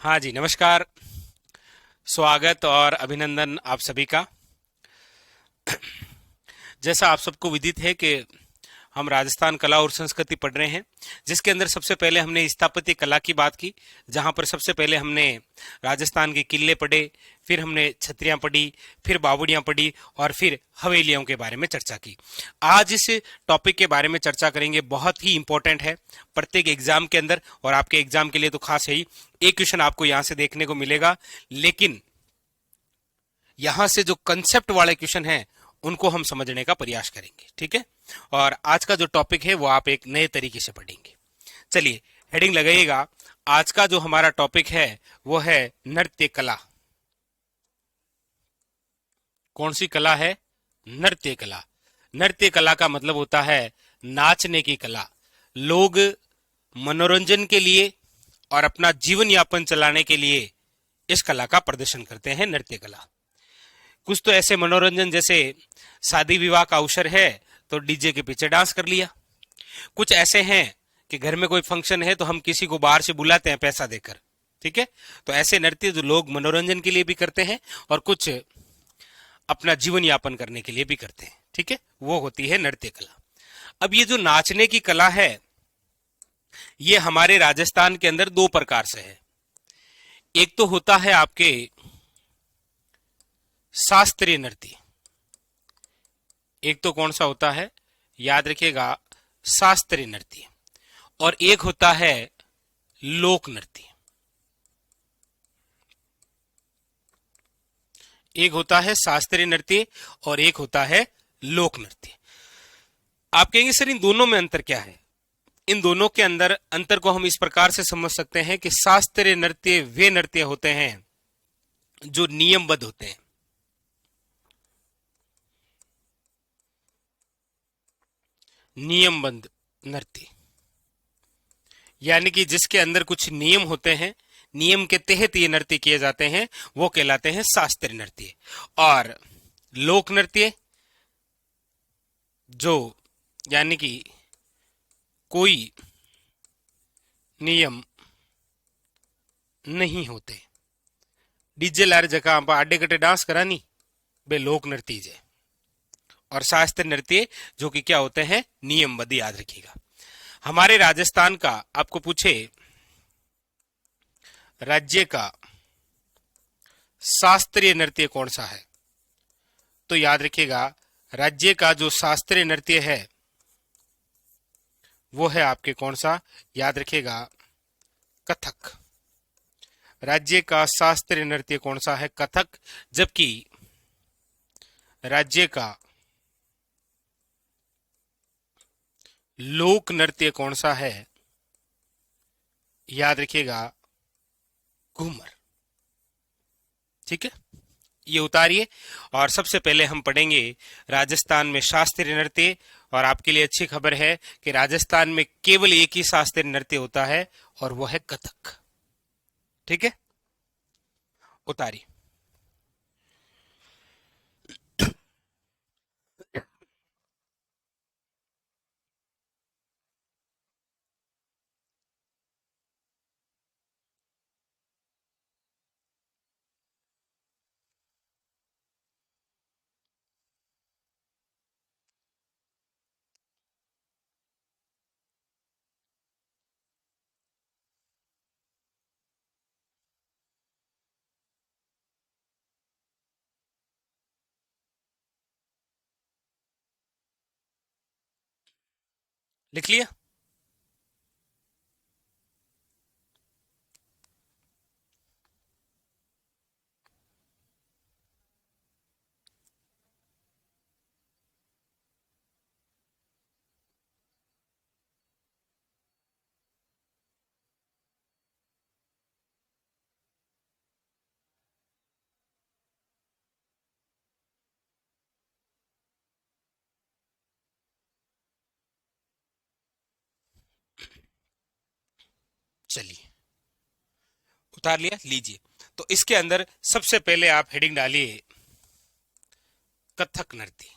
हाँ जी, नमस्कार। स्वागत और अभिनंदन आप सभी का। जैसा आप सबको विदित है कि हम राजस्थान कला और संस्कृति पढ़ रहे हैं, जिसके अंदर सबसे पहले हमने स्थापत्य कला की बात की, जहां पर सबसे पहले हमने राजस्थान के किले पढ़े, फिर हमने छतरियां पढ़ी, फिर बावड़ियां पढ़ी और फिर हवेलियों के बारे में चर्चा की। आज इस टॉपिक के बारे में चर्चा करेंगे, बहुत ही इंपॉर्टेंट है प्रत्येक एग्जाम के अंदर, और आपके एग्जाम के लिए तो खास है ही। एक क्वेश्चन आपको यहां से देखने को मिलेगा, लेकिन यहां से जो कंसेप्ट वाले क्वेश्चन हैं उनको हम समझने का प्रयास करेंगे, ठीक है। और आज का जो टॉपिक है वो आप एक नए तरीके से पढ़ेंगे। चलिए, हेडिंग लगाइएगा। आज का जो हमारा टॉपिक है वो है नृत्य कला। कौन सी कला है? नृत्य कला। नृत्य कला का मतलब होता है नाचने की कला। लोग मनोरंजन के लिए और अपना जीवन यापन चलाने के लिए इस कला का प्रदर्शन करते हैं, नृत्य कला। कुछ तो ऐसे मनोरंजन, जैसे शादी विवाह का अवसर है तो डीजे के पीछे डांस कर लिया। कुछ ऐसे हैं कि घर में कोई फंक्शन है तो हम किसी को बाहर से बुलाते हैं पैसा देकर, ठीक है। तो ऐसे नृत्य जो लोग मनोरंजन के लिए भी करते हैं और कुछ अपना जीवन यापन करने के लिए भी करते हैं, ठीक है, वो होती है नृत्य कला। अब ये जो नाचने की कला है, ये हमारे राजस्थान के अंदर दो प्रकार से है। एक तो होता है आपके शास्त्रीय नृत्य। एक तो कौन सा होता है, याद रखिएगा, शास्त्रीय नृत्य। और एक होता है लोक नृत्य। एक होता है शास्त्रीय नृत्य और एक होता है लोक नृत्य। आप कहेंगे सर इन दोनों में अंतर क्या है? इन दोनों के अंदर अंतर को हम इस प्रकार से समझ सकते हैं कि शास्त्रीय नृत्य वे नृत्य होते हैं जो नियमबद्ध होते हैं। नियमबद्ध नृत्य यानी कि जिसके अंदर कुछ नियम होते हैं, नियम के तहत ये नृत्य किए जाते हैं, वो कहलाते हैं शास्त्रीय नृत्य। और लोक नृत्य, जो यानी कि कोई नियम नहीं होते, डीजे लार जगह आप आडे कटे डांस करानी, बे लोक नृत्य जे। और शास्त्रीय नृत्य जो कि क्या होते हैं, नियमबद्ध। याद रखिएगा। हमारे राजस्थान का आपको पूछे राज्य का शास्त्रीय नृत्य कौन सा है, तो याद रखिएगा राज्य का जो शास्त्रीय नृत्य है वो है आपके कौन सा, याद रखिएगा, कथक। राज्य का शास्त्रीय नृत्य कौन सा है? कथक। जबकि राज्य का लोक नृत्य कौन सा है? याद रखिएगा, घूमर। ठीक है, ये उतारिए। और सबसे पहले हम पढ़ेंगे राजस्थान में शास्त्रीय नृत्य। और आपके लिए अच्छी खबर है कि राजस्थान में केवल एक ही शास्त्रीय नृत्य होता है और वो है कथक। ठीक है, उतारिए। लिख लिया? चलिए, उतार लिया, लीजिए। तो इसके अंदर सबसे पहले आप हेडिंग डालिए कथक नृत्य।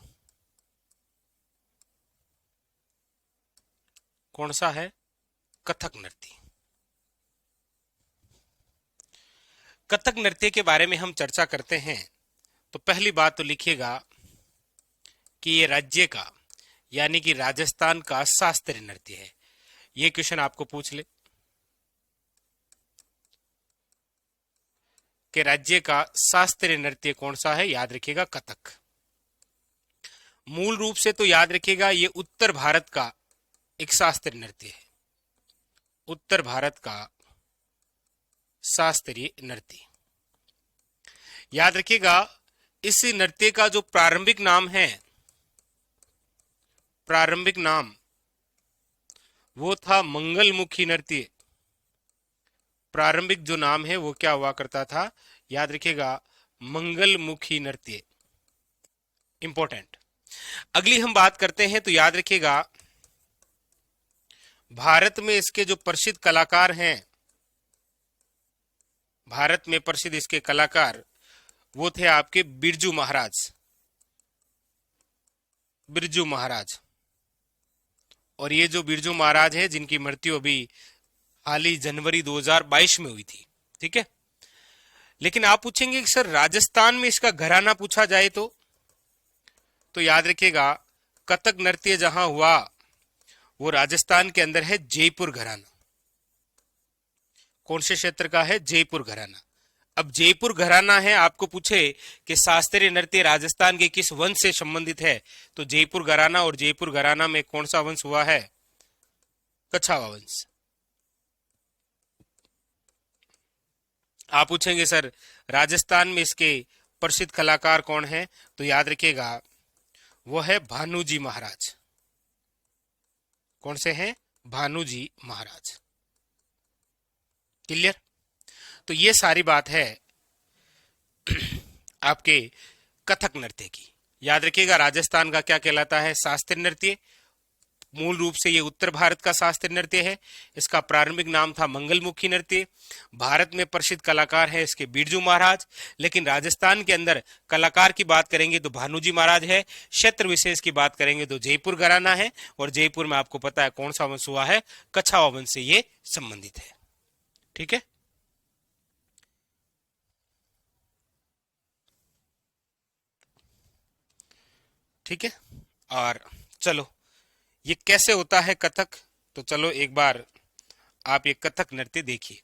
कौन सा है? कथक नृत्य। कथक नृत्य के बारे में हम चर्चा करते हैं तो पहली बात तो लिखिएगा कि ये राज्य का यानी कि राजस्थान का शास्त्रीय नृत्य है। ये क्वेश्चन आपको पूछ ले कि राज्य का शास्त्रीय नृत्य कौन सा है, याद रखिएगा कथक। मूल रूप से तो याद रखिएगा ये उत्तर भारत का एक शास्त्रीय नृत्य है, उत्तर भारत का शास्त्रीय नृत्य। याद रखिएगा इस नृत्य का जो प्रारंभिक नाम है, प्रारंभिक नाम वो था मंगलमुखी नृत्य। प्रारंभिक जो नाम है वो क्या हुआ करता था, याद रखिएगा मंगलमुखी नृत्य। इंपॉर्टेंट। अगली हम बात करते हैं तो याद रखिएगा भारत में इसके जो प्रसिद्ध कलाकार हैं, भारत में प्रसिद्ध इसके कलाकार वो थे आपके बिरजू महाराज, बिरजू महाराज। और ये जो बिरजू महाराज है जिनकी मृत्यु अभी हाल ही जनवरी 2022 में हुई थी, ठीक है। लेकिन आप पूछेंगे कि सर राजस्थान में इसका घराना पूछा जाए तो याद रखिएगा कथक नृत्य जहां हुआ वो राजस्थान के अंदर है जयपुर घराना। कौन से क्षेत्र का है, जयपुर घराना। अब जयपुर घराना है, आपको पूछे कि शास्त्रीय नृत्य राजस्थान के किस वंश से संबंधित है तो जयपुर घराना, और जयपुर घराना में कौन सा वंश हुआ है, कछावा वंश। आप पूछेंगे सर राजस्थान में इसके प्रसिद्ध कलाकार कौन है तो याद रखिएगा वो है भानुजी महाराज। कौन से हैं, भानुजी महाराज। क्लियर। तो ये सारी बात है आपके कथक नृत्य की। याद रखिएगा राजस्थान का क्या कहलाता है, शास्त्रीय नृत्य। मूल रूप से ये उत्तर भारत का शास्त्रीय नृत्य है। इसका प्रारंभिक नाम था मंगलमुखी नृत्य। भारत में प्रसिद्ध कलाकार है इसके बिरजू महाराज, लेकिन राजस्थान के अंदर कलाकार की बात करेंगे तो भानुजी महाराज है। क्षेत्र विशेष की बात करेंगे तो जयपुर घराना है, और जयपुर में आपको पता है कौन सा वंश हुआ है, कछावा वंश से ये संबंधित है। ठीक है। ठीक है। और चलो ये कैसे होता है कथक, तो चलो एक बार आप ये कथक नृत्य देखिए।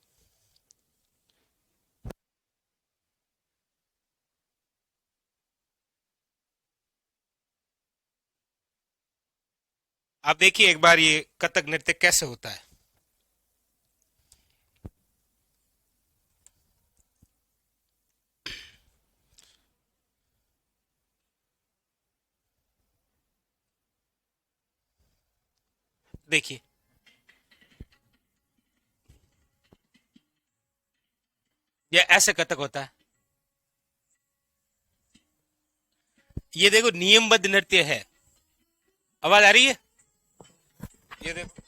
आप देखिए एक बार ये कथक नृत्य कैसे होता है। देखिए ये ऐसे कथक होता है। ये देखो नियमबद्ध नृत्य है। आवाज आ रही है, ये देखो।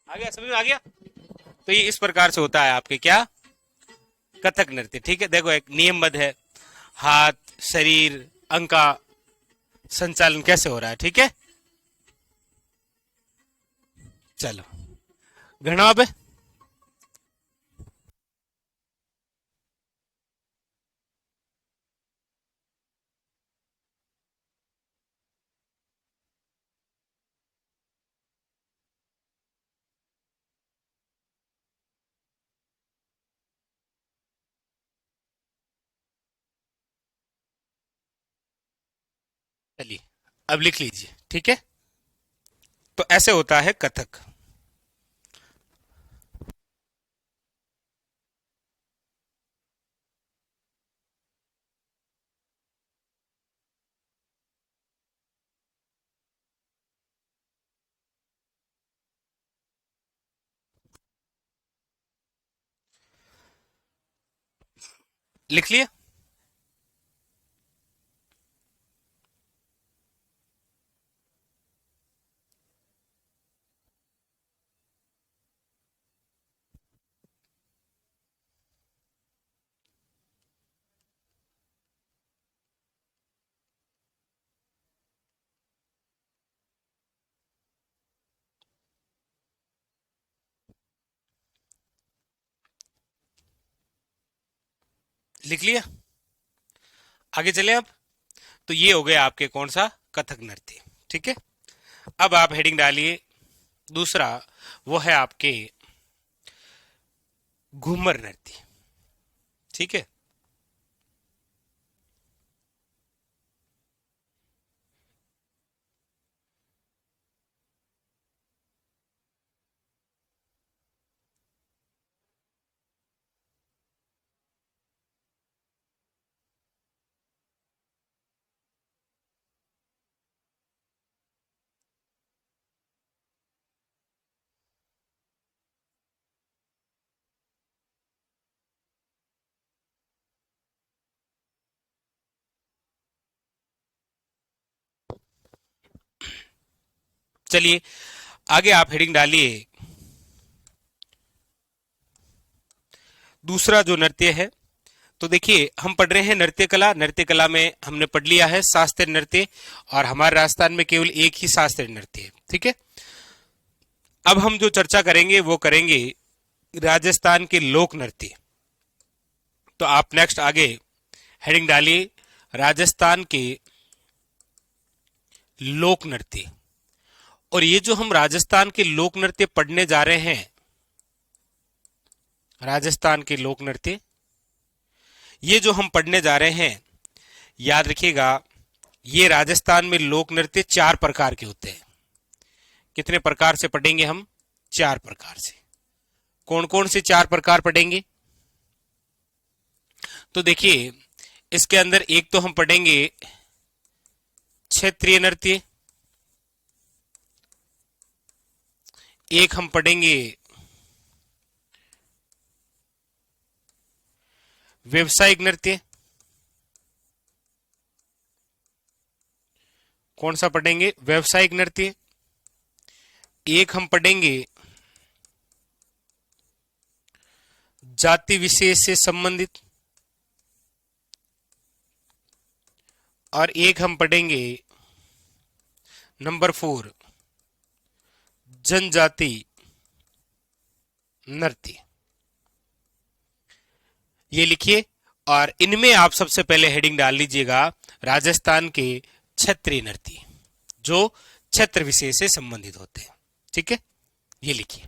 आ गया, समझ में आ गया। तो ये इस प्रकार से होता है आपके क्या, कथक नृत्य। ठीक है। देखो एक नियमबद्ध है, हाथ, शरीर, अंग का संचालन कैसे हो रहा है। ठीक है। चलो घना पे चलिए अब लिख लीजिए। ठीक है। तो ऐसे होता है कथक। लिख लिया। लिख लिया? आगे चले अब। तो ये हो गया आपके कौन सा, कथक नृत्य। ठीक है, अब आप हेडिंग डालिए दूसरा, वो है आपके घूमर नृत्य। ठीक है, चलिए आगे आप हेडिंग डालिए दूसरा जो नृत्य है। तो देखिए हम पढ़ रहे हैं नृत्य कला। नृत्य कला में हमने पढ़ लिया है शास्त्रीय नृत्य, और हमारे राजस्थान में केवल एक ही शास्त्रीय नृत्य है। ठीक है, अब हम जो चर्चा करेंगे वो करेंगे राजस्थान के लोक नृत्य। तो आप नेक्स्ट आगे हेडिंग डालिए राजस्थान के लोक नृत्य। और ये जो हम राजस्थान के लोक नृत्य पढ़ने जा रहे हैं, राजस्थान के लोक नृत्य ये जो हम पढ़ने जा रहे हैं, याद रखिएगा ये राजस्थान में लोक नृत्य 4 प्रकार के होते हैं। कितने प्रकार से पढ़ेंगे हम? 4 प्रकार से। कौन कौन से 4 प्रकार पढ़ेंगे? तो देखिए इसके अंदर एक तो हम पढ़ेंगे क्षेत्रीय नृत्य, एक हम पढ़ेंगे व्यवसायिक नृत्य। कौन सा पढ़ेंगे? व्यवसायिक नृत्य। एक हम पढ़ेंगे जाति विशेष से संबंधित, और एक हम पढ़ेंगे नंबर 4 जनजाति नृत्य। ये लिखिए, और इनमें आप सबसे पहले हेडिंग डाल लीजिएगा राजस्थान के क्षेत्रीय नृत्य, जो क्षेत्र विशेष से संबंधित होते हैं। ठीक है, ये लिखिए।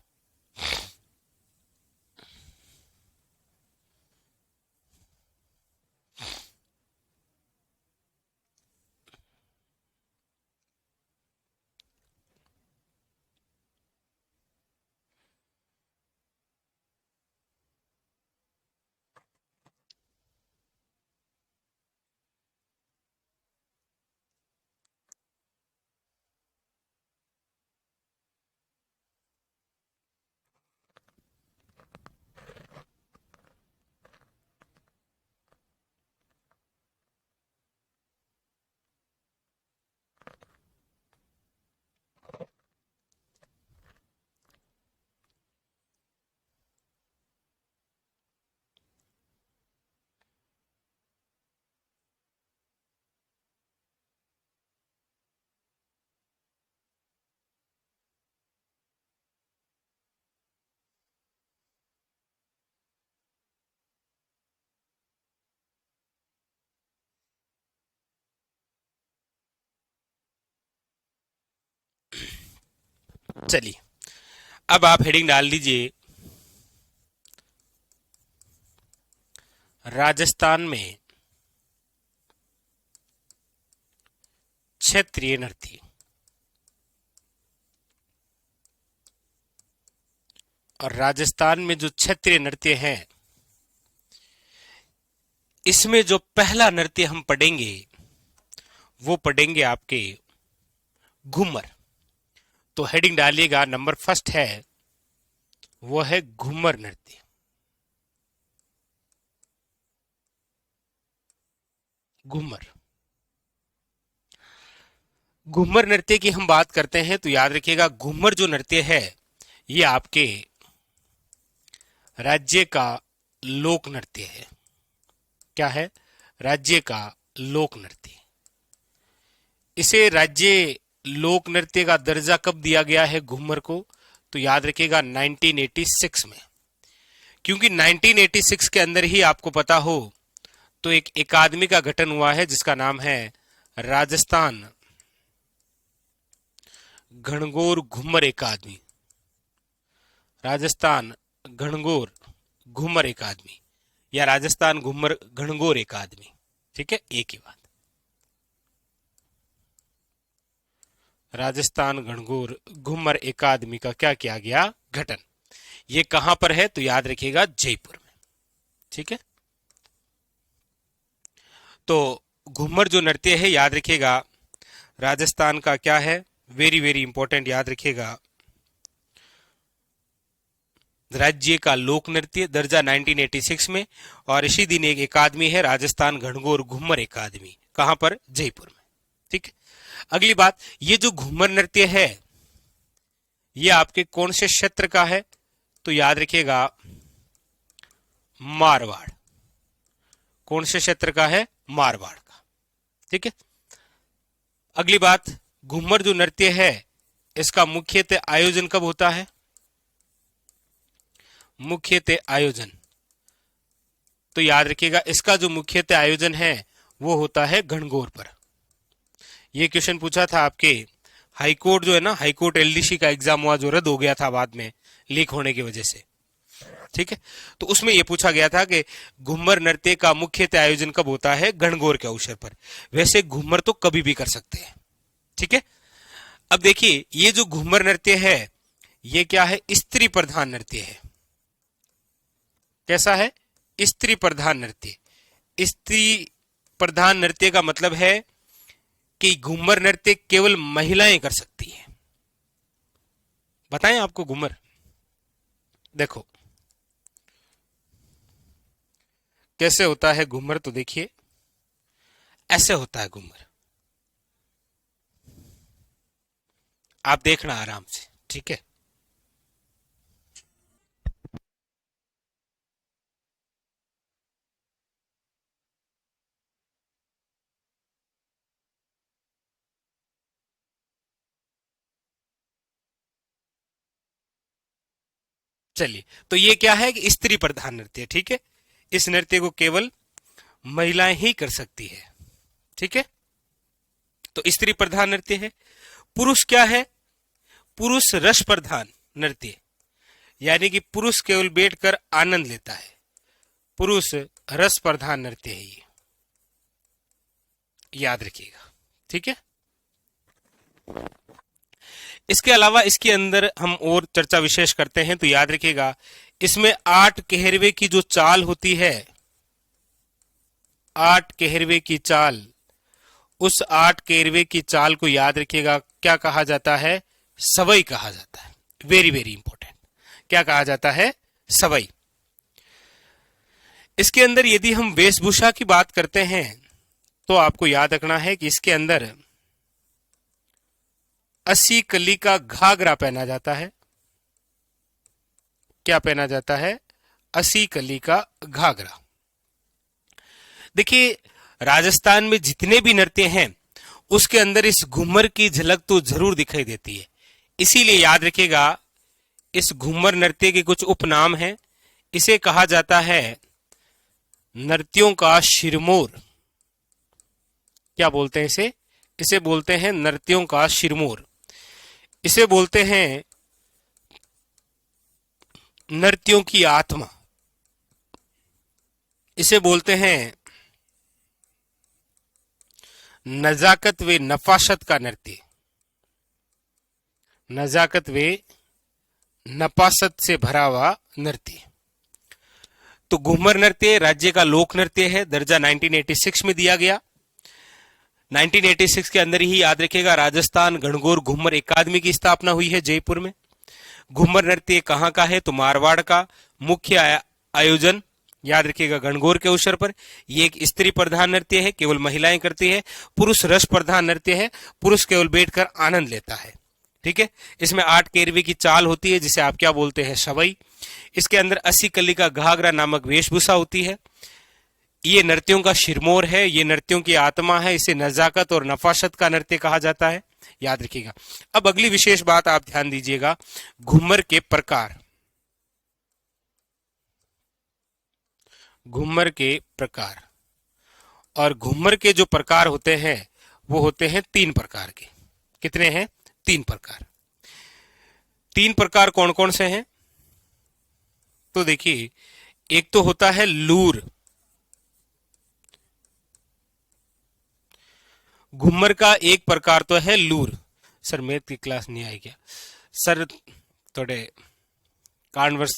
चलिए अब आप हेडिंग डाल दीजिए राजस्थान में क्षेत्रीय नृत्य। और राजस्थान में जो क्षेत्रीय नृत्य है, इसमें जो पहला नृत्य हम पढ़ेंगे वो पढ़ेंगे आपके घूमर। तो हेडिंग डालिएगा नंबर 1 है, वो है घूमर नृत्य। घूमर, घूमर नृत्य की हम बात करते हैं तो याद रखिएगा घूमर जो नृत्य है ये आपके राज्य का लोक नृत्य है। क्या है? राज्य का लोक नृत्य। इसे राज्य लोक नृत्य का दर्जा कब दिया गया है घूमर को? तो याद रखिएगा 1986 में। क्योंकि 1986 के अंदर ही आपको पता हो तो एक एकादमी का गठन हुआ है जिसका नाम है राजस्थान घनघोर घुमर एकादमी। राजस्थान घनघोर घुमर एकादमी या राजस्थान घुमर घनघोर एकादमी। ठीक है, एक ही बात। राजस्थान घनघोर घुमर एकादमी का क्या किया गया? गठन। ये कहां पर है? तो याद रखिएगा जयपुर में। ठीक है, तो घुमर जो नृत्य है याद रखिएगा राजस्थान का क्या है? वेरी वेरी इंपॉर्टेंट, याद रखिएगा राज्य का लोक नृत्य, दर्जा 1986 में। और इसी दिन एक एकादमी है राजस्थान घनघोर घुमर एकादमी। कहां पर? जयपुर में। ठीक है, अगली बात, ये जो घुमर नृत्य है ये आपके कौन से क्षेत्र का है? तो याद रखिएगा मारवाड़। कौन से क्षेत्र का है? मारवाड़ का। ठीक है, अगली बात, घुमर जो नृत्य है इसका मुख्यतः आयोजन कब होता है? मुख्यतः आयोजन, तो याद रखिएगा इसका जो मुख्यतः आयोजन है वो होता है घनघोर पर। ये क्वेश्चन पूछा था आपके हाईकोर्ट जो है ना, हाईकोर्ट एलडीसी का एग्जाम हुआ जो रद्द हो गया था बाद में लीक होने की वजह से। ठीक है, तो उसमें यह पूछा गया था कि घुमर नृत्य का मुख्यतः आयोजन कब होता है? घनघोर के अवसर पर। वैसे घुमर तो कभी भी कर सकते हैं। ठीक है, अब देखिए ये जो घुमर नृत्य है ये क्या है? स्त्री प्रधान नृत्य है। कैसा है? स्त्री प्रधान नृत्य। स्त्री प्रधान नृत्य का मतलब है कि घुमर नृत्य केवल महिलाएं कर सकती हैं। बताएं आपको घुमर, देखो कैसे होता है घुमर, तो देखिए ऐसे होता है घुमर, आप देखना आराम से। ठीक है, चलिए, तो ये क्या है कि स्त्री प्रधान नृत्य। ठीक है, इस नृत्य को केवल महिलाएं ही कर सकती है। ठीक है, तो स्त्री प्रधान नृत्य है। पुरुष क्या है? पुरुष रस प्रधान नृत्य, यानी कि पुरुष केवल बैठकर आनंद लेता है। पुरुष रस प्रधान नृत्य है ये, याद रखिएगा। ठीक है, इसके अलावा इसके अंदर हम और चर्चा विशेष करते हैं तो याद रखिएगा इसमें 8 कहरवे की जो चाल होती है, 8 कहरवे की चाल, उस 8 कहरवे की चाल को याद रखिएगा क्या कहा जाता है? सवई कहा जाता है। वेरी वेरी इंपॉर्टेंट, क्या कहा जाता है? सवई। इसके अंदर यदि हम वेशभूषा की बात करते हैं तो आपको याद रखना है कि इसके अंदर 80 कली का घाघरा पहना जाता है। क्या पहना जाता है? 80 कली का घाघरा। देखिए राजस्थान में जितने भी नृत्य हैं उसके अंदर इस घूमर की झलक तो जरूर दिखाई देती है। इसीलिए याद रखिएगा इस घूमर नृत्य के कुछ उपनाम हैं। इसे कहा जाता है नृत्यों का शिरमोर। क्या बोलते हैं इसे? इसे बोलते हैं नृत्यों का शिरमोर। इसे बोलते हैं नृत्यों की आत्मा। इसे बोलते हैं नजाकत व नफासत का नृत्य। नजाकत व नफासत से भरा हुआ नृत्य। तो घूमर नृत्य राज्य का लोक नृत्य है, दर्जा 1986 में दिया गया। 1986 के अंदर ही याद रखिएगा राजस्थान घनघोर घूमर एकादमी की स्थापना हुई है जयपुर में। घूमर नृत्य कहां का है? तो मारवाड़ का। मुख्य आयोजन याद रखिएगा घनघोर के अवसर पर। यह एक स्त्री प्रधान नृत्य है, केवल महिलाएं करती है। पुरुष रस प्रधान नृत्य है, पुरुष केवल बैठकर आनंद लेता है। ठीक है, इसमें 8 केरवी की चाल होती है जिसे आप क्या बोलते हैं? सवई। इसके अंदर 80 कली का घाघरा नामक वेशभूषा होती है। ये नृत्यों का शिरमोर है, ये नृत्यों की आत्मा है। इसे नजाकत और नफासत का नृत्य कहा जाता है, याद रखिएगा। अब अगली विशेष बात आप ध्यान दीजिएगा, घूमर के प्रकार। घूमर के प्रकार और घूमर के जो प्रकार होते हैं वो होते हैं 3 प्रकार के। कितने हैं? 3 प्रकार। 3 प्रकार कौन कौन से हैं? तो देखिए, एक तो होता है लूर। घूमर का एक प्रकार तो है लूर। सर मैथ की क्लास नहीं आई क्या? सर थोड़े कारणवश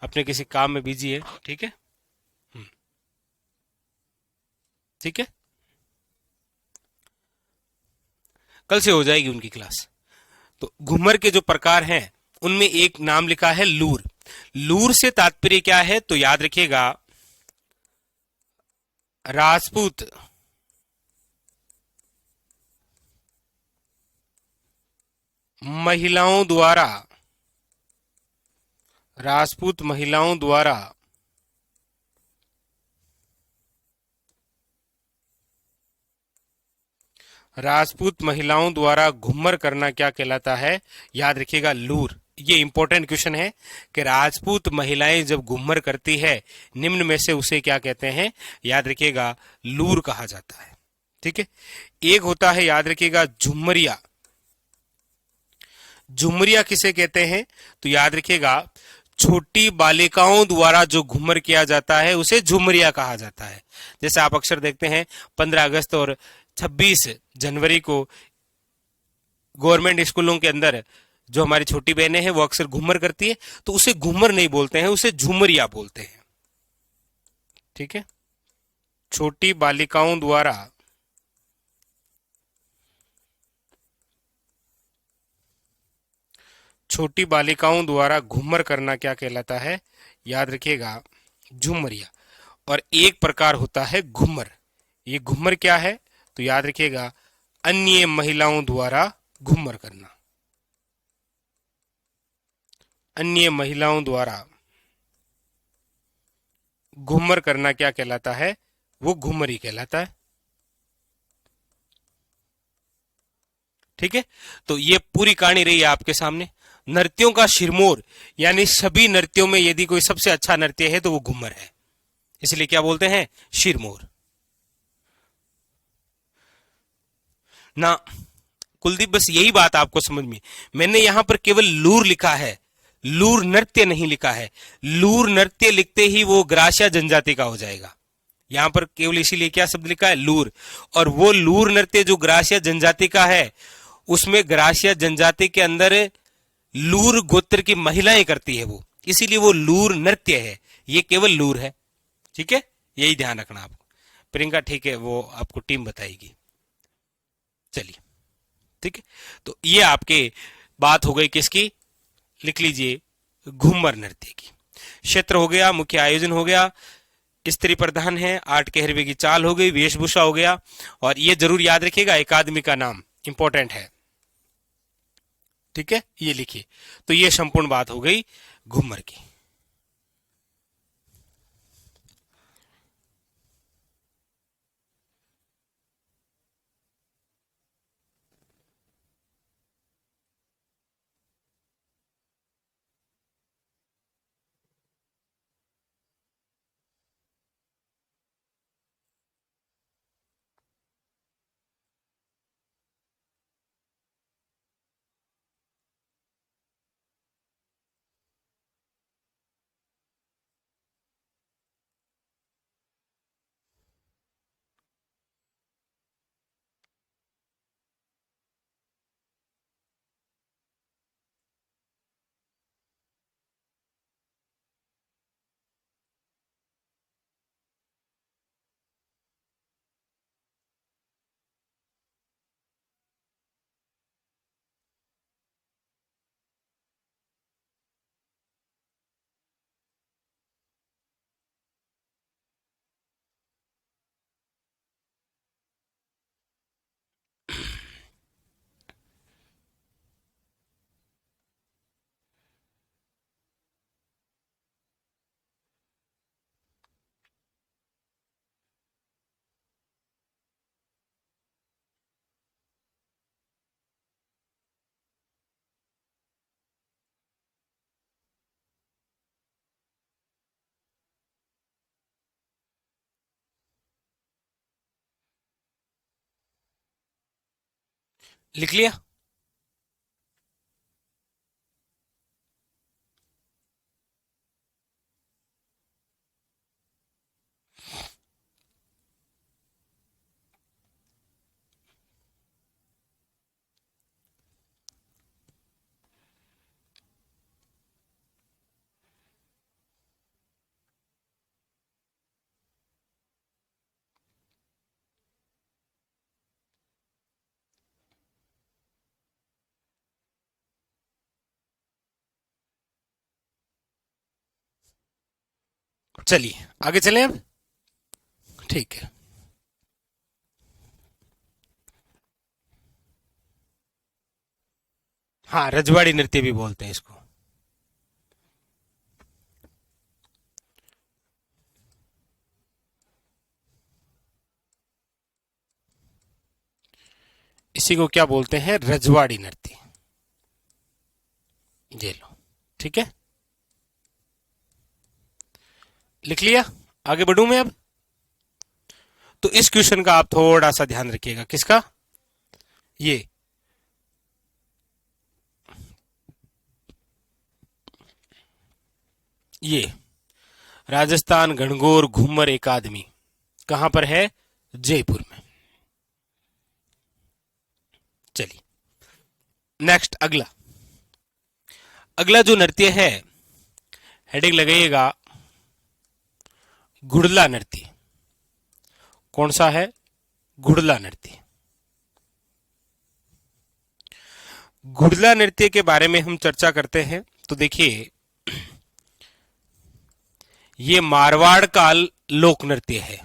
अपने किसी काम में बिजी है। ठीक है, ठीक है, कल से हो जाएगी उनकी क्लास। तो घूमर के जो प्रकार हैं उनमें एक नाम लिखा है लूर। लूर से तात्पर्य क्या है? तो याद रखिएगा, राजपूत महिलाओं द्वारा, राजपूत महिलाओं द्वारा राजपूत महिलाओं द्वारा घूमर करना क्या कहलाता है? याद रखिएगा, लूर। ये इंपॉर्टेंट क्वेश्चन है कि राजपूत महिलाएं जब घूमर करती है, निम्न में से उसे क्या कहते हैं? याद रखिएगा, लूर कहा जाता है। ठीक है। एक होता है, याद रखिएगा, झुमरिया। झुमरिया किसे कहते हैं? तो याद रखिएगा, छोटी बालिकाओं द्वारा जो घूमर किया जाता है उसे झुमरिया कहा जाता है। जैसे आप अक्सर देखते हैं 15 अगस्त और 26 जनवरी को गवर्नमेंट स्कूलों के अंदर जो हमारी छोटी बहनें हैं वो अक्सर घूमर करती है, तो उसे घूमर नहीं बोलते हैं, उसे झुमरिया बोलते हैं। ठीक है। छोटी बालिकाओं द्वारा छोटी बालिकाओं द्वारा घूमर करना क्या कहलाता है? याद रखिएगा, झुमरिया। और एक प्रकार होता है घूमर। ये घूमर क्या है? तो याद रखिएगा, अन्य महिलाओं द्वारा घूमर करना। अन्य महिलाओं द्वारा घूमर करना क्या कहलाता है? वो घूमर ही कहलाता है। ठीक है। तो ये पूरी कहानी रही है आपके सामने। नृत्यों का शिरमोर, यानी सभी नृत्यों में यदि कोई सबसे अच्छा नृत्य है तो वो घूमर है, इसलिए क्या बोलते हैं? शिरमोर ना। कुलदीप, बस यही बात आपको समझ में, मैंने यहां पर केवल लूर लिखा है, लूर नृत्य नहीं लिखा है। लूर नृत्य लिखते ही वो ग्रासिया जनजाति का हो जाएगा। यहां पर केवल इसीलिए क्या शब्द लिखा है? लूर। और वो लूर नृत्य जो ग्रासिया जनजाति का है, उसमें ग्रासिया जनजाति के अंदर लूर गोत्र की महिलाएं करती है वो, इसीलिए वो लूर नृत्य है। ये केवल लूर है। ठीक है, यही ध्यान रखना आपको। प्रियंका ठीक है, वो आपको टीम बताएगी। चलिए, ठीक है। तो ये आपके बात हो गई किसकी? लिख लीजिए, घूमर नृत्य की। क्षेत्र हो गया, मुख्य आयोजन हो गया, स्त्री प्रधान है, 8 कहरवे की चाल हो गई, वेशभूषा हो गया, और ये जरूर याद रखिएगा, एकादमी का नाम इंपॉर्टेंट है। ठीक है, ये लिखिए। तो ये संपूर्ण बात हो गई घूमर की। लिख लिया? चलिए आगे चलें अब। ठीक है। हाँ, रजवाड़ी नृत्य भी बोलते हैं इसको। इसी को क्या बोलते हैं? रजवाड़ी नृत्य। ये लो, ठीक है, लिख लिया? आगे बढ़ूं मैं अब। तो इस क्वेश्चन का आप थोड़ा सा ध्यान रखिएगा। किसका? ये राजस्थान घनघोर घूमर एकादमी कहां पर है? जयपुर में। चलिए नेक्स्ट, अगला अगला जो नृत्य है, हेडिंग लगाइएगा घुड़ला नृत्य। कौन सा है? घुड़ला नृत्य। घुड़ला नृत्य के बारे में हम चर्चा करते हैं तो देखिए, ये मारवाड़ का लोक नृत्य है।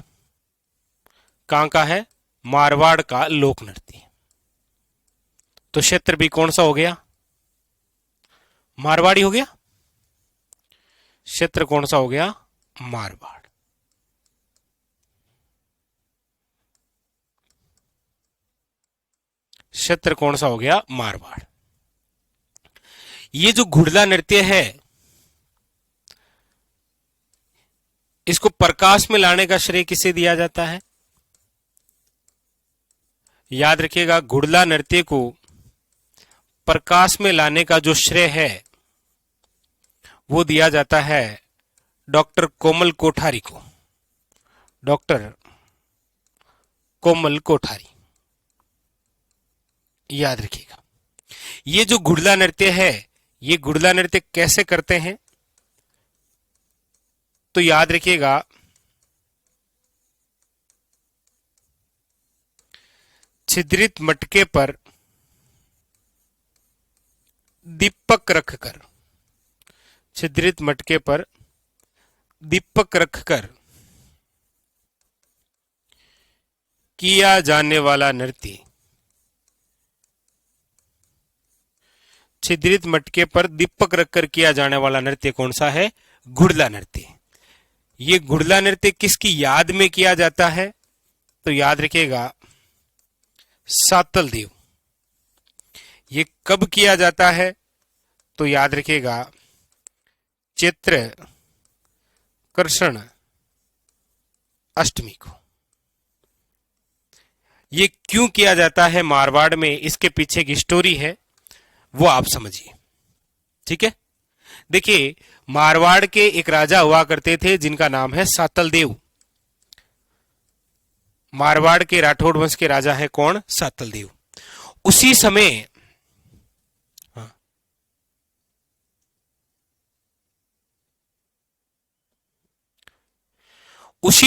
कहां का है? मारवाड़ का लोक नृत्य। तो क्षेत्र भी कौन सा हो गया? मारवाड़ी हो गया। क्षेत्र कौन सा हो गया? मारवाड़। क्षेत्र कौन सा हो गया? मारवाड़। ये जो घुड़ला नृत्य है, इसको प्रकाश में लाने का श्रेय किसे दिया जाता है? याद रखिएगा, घुड़ला नृत्य को प्रकाश में लाने का जो श्रेय है वो दिया जाता है डॉक्टर कोमल कोठारी को। डॉक्टर कोमल कोठारी, याद रखिएगा। ये जो घुड़ला नृत्य है, ये घुड़ला नृत्य कैसे करते हैं? तो याद रखिएगा, छिद्रित मटके पर दीपक रखकर, छिद्रित मटके पर दीपक रखकर किया जाने वाला नृत्य, छिद्रित मटके पर दीपक रखकर किया जाने वाला नृत्य कौन सा है? घुड़ला नृत्य। ये घुड़ला नृत्य किसकी याद में किया जाता है? तो याद रखिएगा, सातल देव। ये कब किया जाता है? तो याद रखिएगा, चैत्र कृष्ण अष्टमी को। ये क्यों किया जाता है मारवाड़ में, इसके पीछे की स्टोरी है, वो आप समझिए। ठीक है, देखिए, मारवाड़ के एक राजा हुआ करते थे जिनका नाम है सातल देव। मारवाड़ के राठौड़ वंश के राजा है कौन? सातल देव। उसी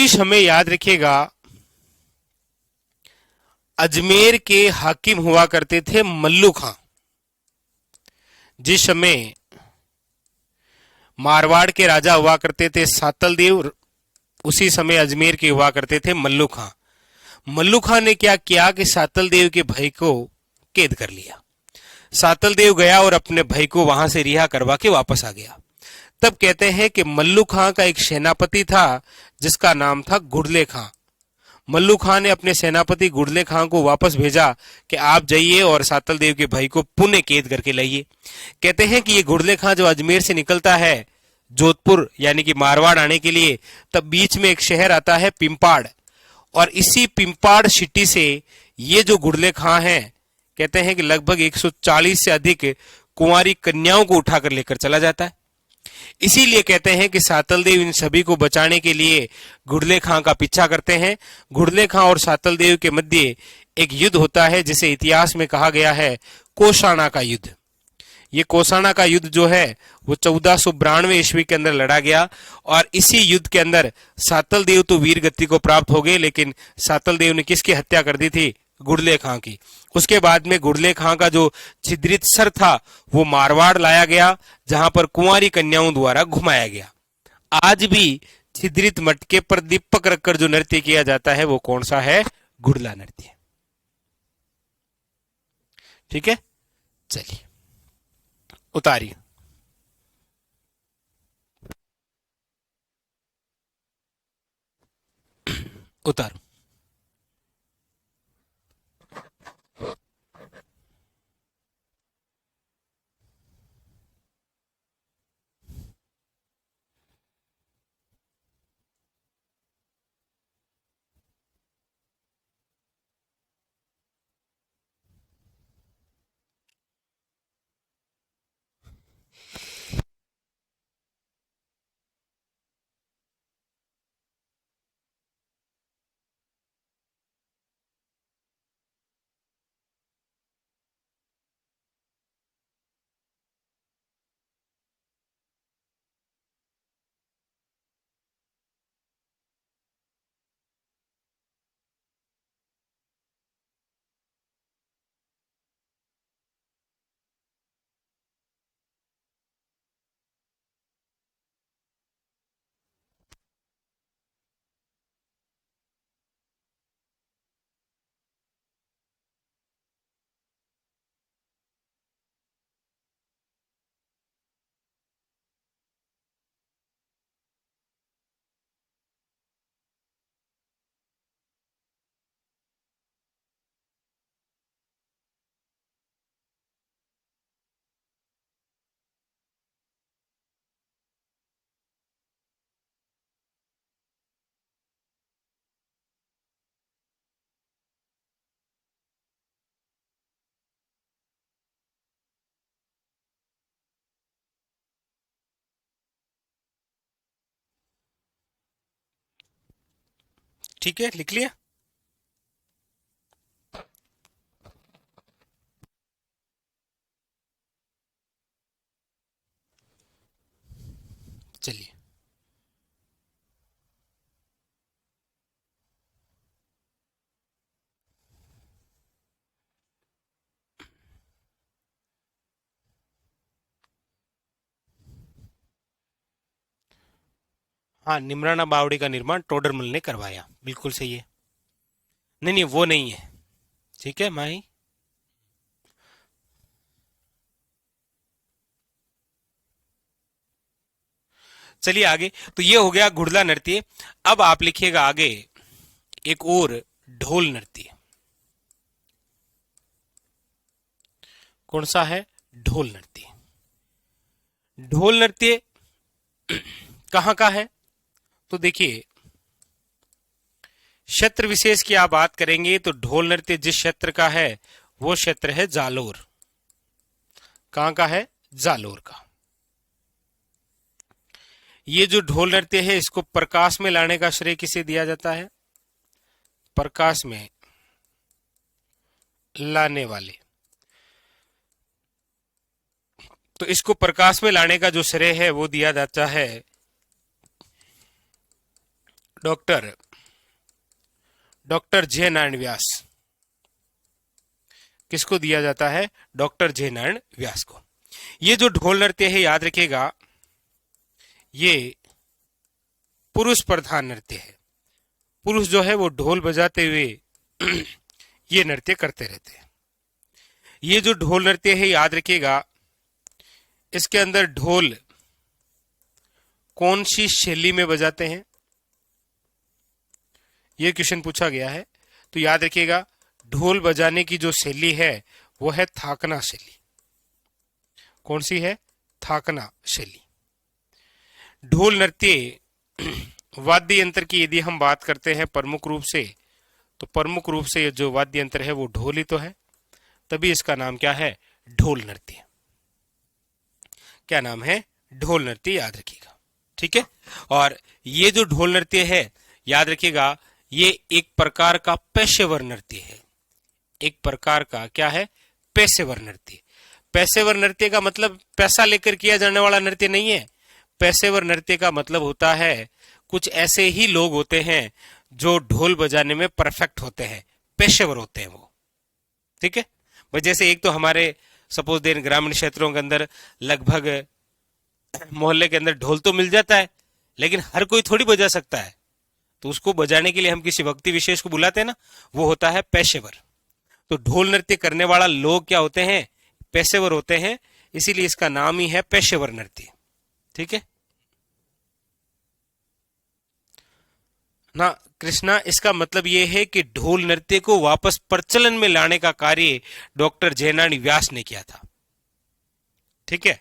समय याद रखिएगा, अजमेर के हाकिम हुआ करते थे मल्लू खां। जिस समय मारवाड़ के राजा हुआ करते थे सातल देव, उसी समय अजमेर के हुआ करते थे मल्लू खां। मल्लू खां ने क्या किया कि सातल देव के भाई को कैद कर लिया। सातल देव गया और अपने भाई को वहां से रिहा करवा के वापस आ गया। तब कहते हैं कि मल्लू खां का एक सेनापति था जिसका नाम था घुड़ले खां। मल्लू खां ने अपने सेनापति घुड़ले खां को वापस भेजा कि आप जाइए और सातल देव के भाई को पुनः कैद करके लाइए। कहते हैं कि ये घुड़ले खां जो अजमेर से निकलता है जोधपुर यानी कि मारवाड़ आने के लिए, तब बीच में एक शहर आता है पिंपाड़, और इसी पिंपाड़ सिटी से ये जो घुड़ले खां हैं कहते हैं कि लगभग 140 से अधिक कुंवारी कन्याओं को उठाकर लेकर चला जाता है। इसीलिए कहते हैं कि सातल देव इन सभी को बचाने के लिए घुड़ले खां का पीछा करते हैं। घुड़ले खां और सातल देव के मध्य एक युद्ध होता है जिसे इतिहास में कहा गया है कोषाणा का युद्ध। ये कोषाणा का युद्ध जो है वो 1492 ईस्वी के अंदर लड़ा गया और इसी युद्ध के अंदर सातल देव तो वीर गति को प्राप्त हो गए, लेकिन सातल देव ने किसकी हत्या कर दी थी? घुड़ले खां की। उसके बाद में घुड़ले खां का जो छिद्रित सर था वो मारवाड़ लाया गया, जहां पर कुंवारी कन्याओं द्वारा घुमाया गया। आज भी छिद्रित मटके पर दीपक रखकर जो नृत्य किया जाता है वो कौन सा है? घुड़ला नृत्य। ठीक है, चलिए उतारिए। उतारो। ठीक है, लिख लिया। चलिए, हाँ, निमराना बावड़ी का निर्माण टोडरमल ने करवाया, बिल्कुल सही है। नहीं नहीं, वो नहीं है। ठीक है माही। चलिए आगे। तो ये हो गया घुड़ला नृत्य। अब आप लिखिएगा आगे एक और ढोल नृत्य। कौन सा है? ढोल नृत्य। ढोल नृत्य कहां का है? तो देखिए, क्षेत्र विशेष की आप बात करेंगे तो ढोल नृत्य जिस क्षेत्र का है वो क्षेत्र है जालोर। कहां का है? जालोर का। ये जो ढोल नृत्य है इसको प्रकाश में लाने का श्रेय किसे दिया जाता है? प्रकाश में लाने वाले। तो इसको प्रकाश में लाने का जो श्रेय है वो दिया जाता है डॉक्टर जे नारायण व्यास। किसको दिया जाता है? डॉक्टर जे नारायण व्यास को। ये जो ढोल नृत्य है याद रखिएगा, ये पुरुष प्रधान नृत्य है। पुरुष जो है वो ढोल बजाते हुए ये नृत्य करते रहते हैं। ये जो ढोल नृत्य है याद रखिएगा, इसके अंदर ढोल कौन सी शैली में बजाते हैं? ये क्वेश्चन पूछा गया है। तो याद रखिएगा, ढोल बजाने की जो शैली है वो है थाकना शैली। कौन सी है? थाकना शैली। ढोल नृत्य वाद्य यंत्र की यदि हम बात करते हैं प्रमुख रूप से, तो प्रमुख रूप से जो वाद्य यंत्र है वो ढोल ही तो है। तभी इसका नाम क्या है, ढोल नृत्य। क्या नाम है, ढोल नृत्य, याद रखिएगा। ठीक है, और ये जो ढोल नृत्य है, याद रखिएगा, ये एक प्रकार का पेशेवर नृत्य है। एक प्रकार का क्या है, पेशेवर नृत्य। पेशेवर नृत्य का मतलब पैसा लेकर किया जाने वाला नृत्य नहीं है। पेशेवर नृत्य का मतलब होता है कुछ ऐसे ही लोग होते हैं जो ढोल बजाने में परफेक्ट होते हैं, पेशेवर होते हैं वो। ठीक है भाई, जैसे एक तो हमारे सपोज देन ग्रामीण क्षेत्रों के अंदर लगभग मोहल्ले के अंदर ढोल तो मिल जाता है, लेकिन हर कोई थोड़ी बजा सकता है, तो उसको बजाने के लिए हम किसी व्यक्ति विशेष को बुलाते हैं ना, वो होता है पेशेवर। तो ढोल नृत्य करने वाला लोग क्या होते हैं, पेशेवर होते हैं, इसीलिए इसका नाम ही है पेशेवर नृत्य। ठीक है ना कृष्णा, इसका मतलब यह है कि ढोल नृत्य को वापस प्रचलन में लाने का कार्य डॉक्टर जयनानी व्यास ने किया था। ठीक है,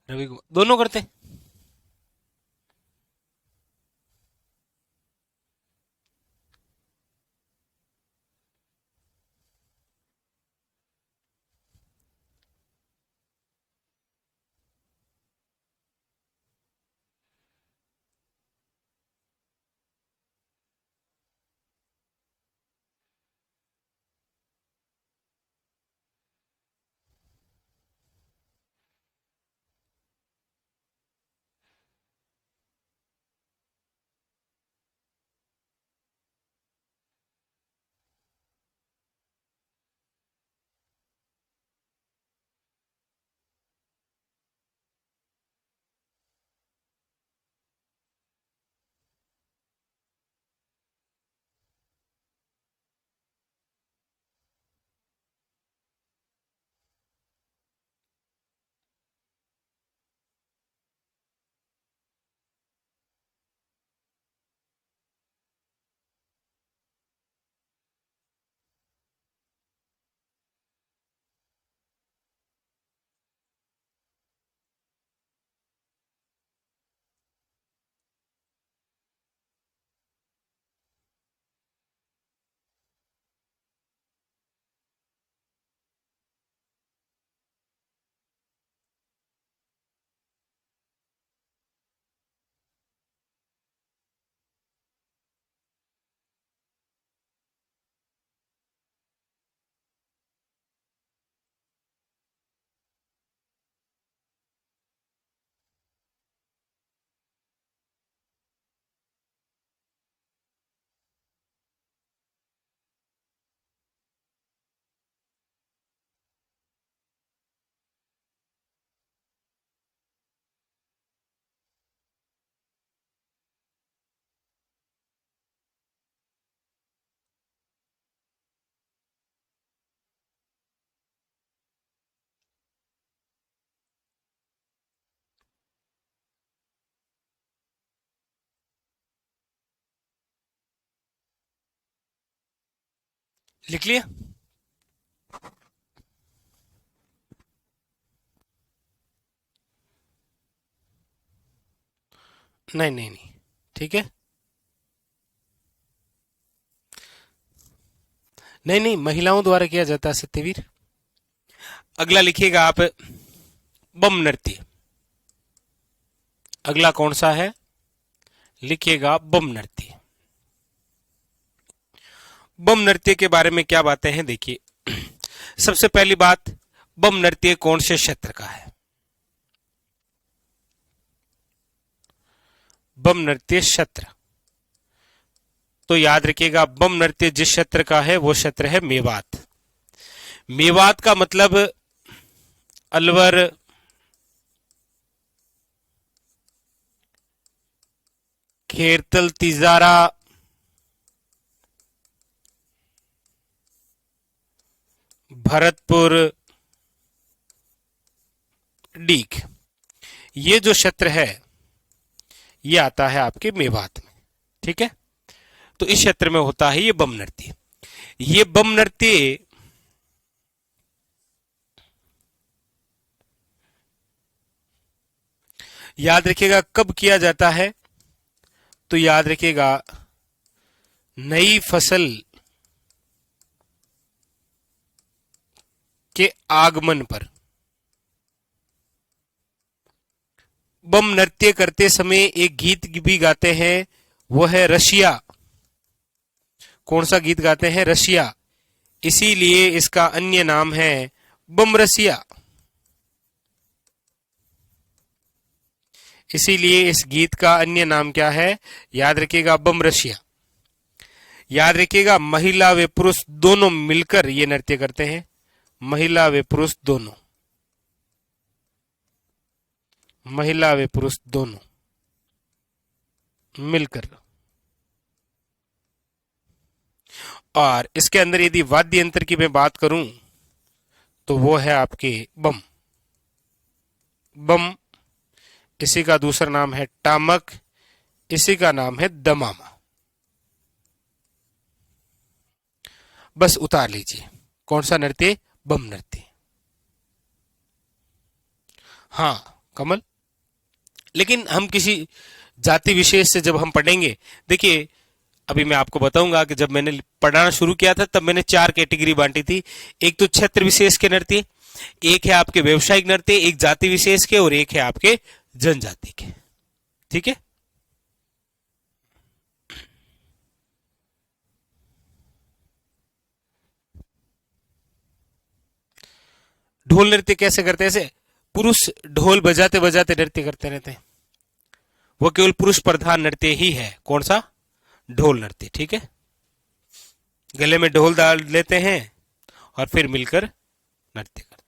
रवि कुमार दोनों करते हैं। लिख लिया? नहीं नहीं नहीं, ठीक है, नहीं नहीं, महिलाओं द्वारा किया जाता है सत्यवीर। अगला लिखिएगा आप, बम नृत्य। अगला कौन सा है, लिखिएगा बम नृत्य। बम नृत्य के बारे में क्या बातें हैं, देखिए। सबसे पहली बात, बम नृत्य कौन से क्षेत्र का है? बम नृत्य क्षेत्र, तो याद रखिएगा, बम नृत्य जिस क्षेत्र का है वो क्षेत्र है मेवात। मेवात का मतलब अलवर, खेरतल, तिजारा, भरतपुर, डीग, ये जो क्षेत्र है ये आता है आपके मेवात में। ठीक है। तो इस क्षेत्र में होता है ये बम नृत्य। ये बम नृत्य याद रखिएगा कब किया जाता है, तो याद रखिएगा नई फसल के आगमन पर। बम नृत्य करते समय एक गीत भी गाते हैं, वो है रशिया। कौन सा गीत गाते हैं? रशिया। इसीलिए इसका अन्य नाम है बम रसिया। इसीलिए इस गीत का अन्य नाम क्या है? याद रखिएगा बम रशिया। याद रखिएगा महिला व पुरुष दोनों मिलकर ये नृत्य करते हैं। महिला व पुरुष दोनों, महिला व पुरुष दोनों मिलकर। और इसके अंदर यदि वाद्य यंत्र की मैं बात करूं तो वो है आपके बम। बम, इसी का दूसरा नाम है टामक, इसी का नाम है दमामा। बस उतार लीजिए। कौन सा नृत्य? बम नृत्य। हाँ कमल, लेकिन हम किसी जाति विशेष से जब हम पढ़ेंगे, देखिए अभी मैं आपको बताऊंगा कि जब मैंने पढ़ाना शुरू किया था तब मैंने 4 कैटेगरी बांटी थी। एक तो क्षेत्र विशेष के नृत्य, एक है आपके व्यवसायिक नृत्य, एक जाति विशेष के, और एक है आपके जनजाति के। ठीक है। ढोल नृत्य कैसे करते हैं? ऐसे पुरुष ढोल बजाते बजाते नृत्य करते रहते हैं। वो केवल पुरुष प्रधान नृत्य ही है। कौन सा? ढोल नृत्य। ठीक है। गले में ढोल डाल लेते हैं और फिर मिलकर नृत्य करते हैं।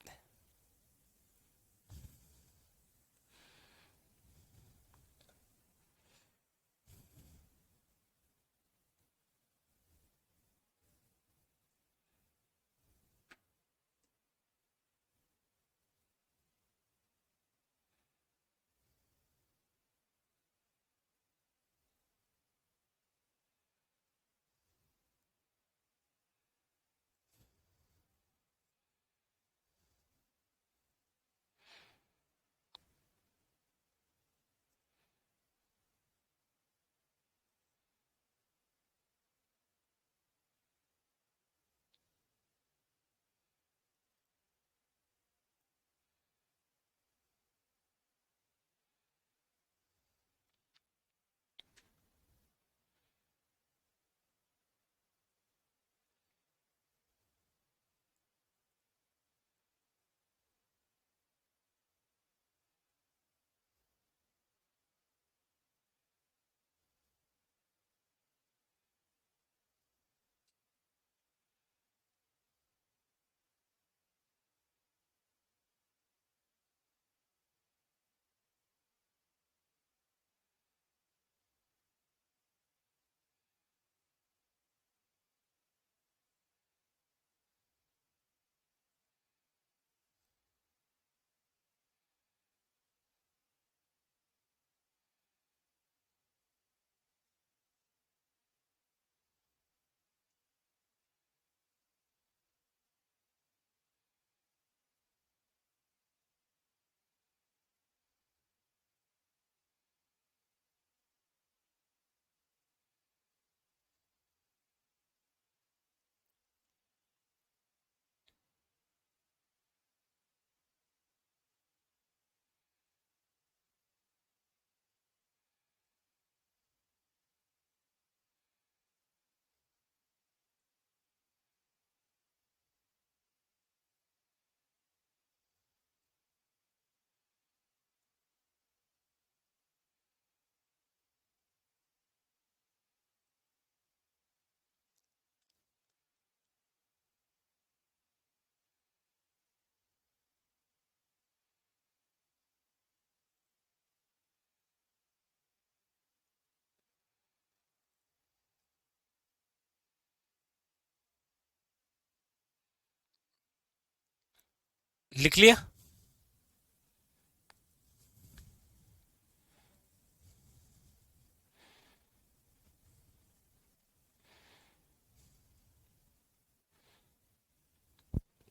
लिख लिया?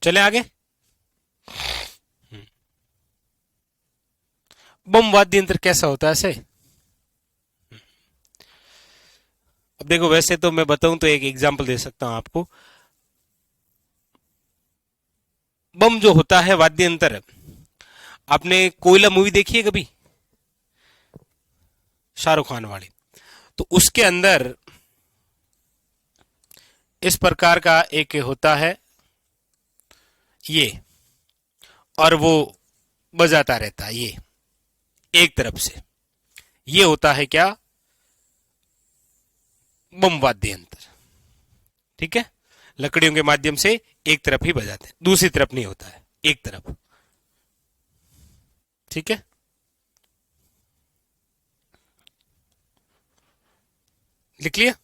चले आगे। बम वाद्य यंत्र कैसा होता है ऐसे? अब देखो, वैसे तो मैं बताऊं तो एक एग्जांपल दे सकता हूं आपको। बम जो होता है वाद्य यंत्र, आपने कोयला मूवी देखी है कभी, शाहरुख खान वाली? तो उसके अंदर इस प्रकार का एक होता है ये, और वो बजाता रहता है ये एक तरफ से। ये होता है क्या? बम वाद्य यंत्र। ठीक है, लकड़ियों के माध्यम से एक तरफ ही बजाते हैं, दूसरी तरफ नहीं होता है, एक तरफ। ठीक है, लिख लिया?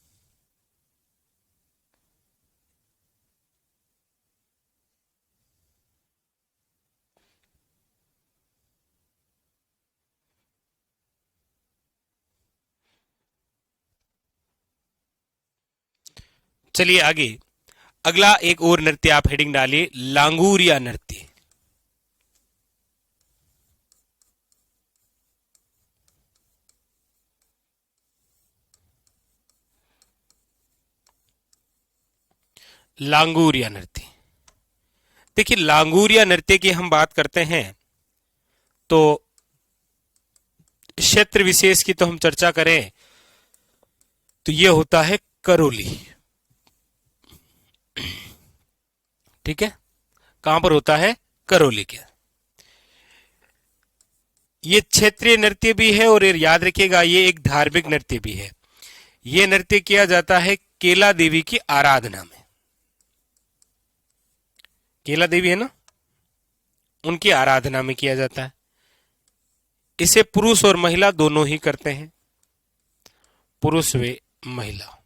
चलिए आगे, अगला एक और नृत्य आप हेडिंग डालिए, लांगूरिया नृत्य। लांगूरिया नृत्य। देखिए, लांगूरिया नृत्य की हम बात करते हैं तो क्षेत्र विशेष की तो हम चर्चा करें तो यह होता है करौली। ठीक है, कहां पर होता है? करौली के। ये क्षेत्रीय नृत्य भी है और याद रखिएगा ये एक धार्मिक नृत्य भी है। ये नृत्य किया जाता है केला देवी की आराधना में। केला देवी है ना, उनकी आराधना में किया जाता है। इसे पुरुष और महिला दोनों ही करते हैं, पुरुष व महिला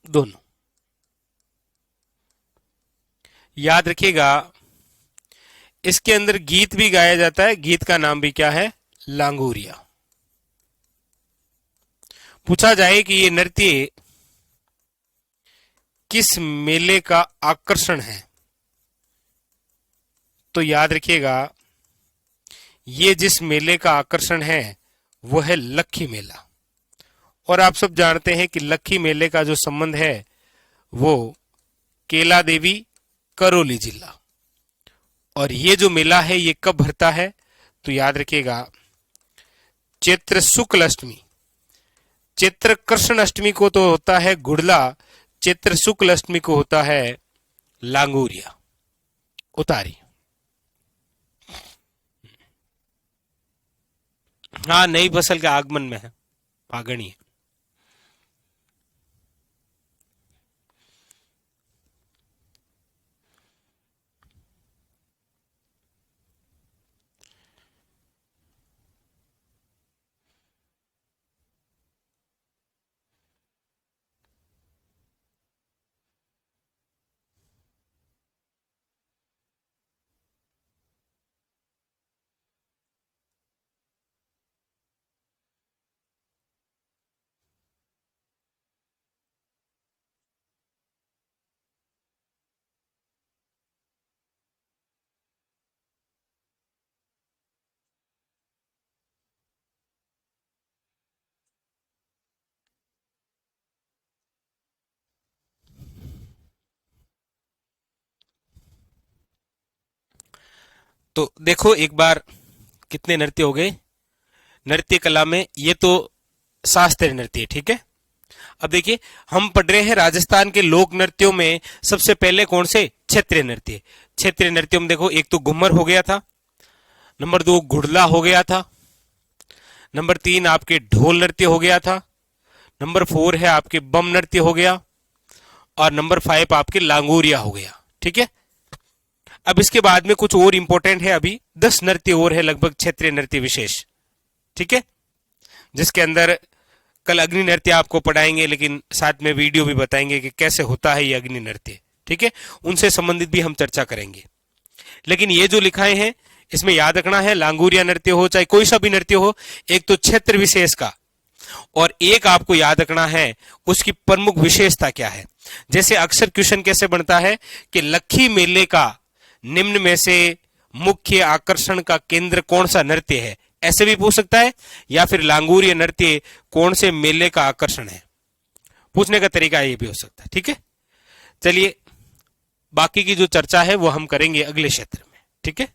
दोनों। याद रखिएगा इसके अंदर गीत भी गाया जाता है, गीत का नाम भी क्या है? लांगूरिया। पूछा जाए कि ये नृत्य किस मेले का आकर्षण है, तो याद रखिएगा ये जिस मेले का आकर्षण है वो है लक्खी मेला। और आप सब जानते हैं कि लक्खी मेले का जो संबंध है वो केला देवी, करौली जिला। और ये जो मेला है ये कब भरता है? तो याद रखिएगा चैत्र शुक्ल अष्टमी। चैत्र कृष्ण अष्टमी को तो होता है गुड़ला, चैत्र शुक्ल अष्टमी को होता है लांगूरिया, उतारी। हाँ, नई फसल के आगमन में है, फागणी है। तो देखो एक बार कितने नृत्य हो गए नृत्य कला में। ये तो शास्त्रीय नृत्य, ठीक है। अब देखिए, हम पढ़ रहे हैं राजस्थान के लोक नृत्यों में सबसे पहले कौन से? क्षेत्रीय नृत्य। क्षेत्रीय नृत्यों में देखो, एक तो घूमर हो गया था, नंबर 2 घुड़ला हो गया था, नंबर 3 आपके ढोल नृत्य हो गया था, नंबर 4 है आपके बम नृत्य हो गया, और नंबर 5 आपके लांगूरिया हो गया। ठीक है, अब इसके बाद में कुछ और इंपॉर्टेंट है, अभी 10 नृत्य और है लगभग क्षेत्रीय नृत्य विशेष। ठीक है, जिसके अंदर कल अग्नि नृत्य आपको पढ़ाएंगे, लेकिन साथ में वीडियो भी बताएंगे कि कैसे होता है ये अग्नि नृत्य। ठीक है, उनसे संबंधित भी हम चर्चा करेंगे। लेकिन ये जो लिखाए हैं इसमें याद रखना है, लांगूरिया नृत्य हो चाहे कोई सा भी नृत्य हो, एक तो क्षेत्र विशेष का, और एक आपको याद रखना है उसकी प्रमुख विशेषता क्या है। जैसे अक्सर क्वेश्चन कैसे बनता है कि लखी मेले का निम्न में से मुख्य आकर्षण का केंद्र कौन सा नृत्य है, ऐसे भी पूछ सकता है, या फिर लांगूर नृत्य कौन से मेले का आकर्षण है। पूछने का तरीका ये भी हो सकता है। ठीक है, चलिए बाकी की जो चर्चा है वो हम करेंगे अगले क्षेत्र में। ठीक है।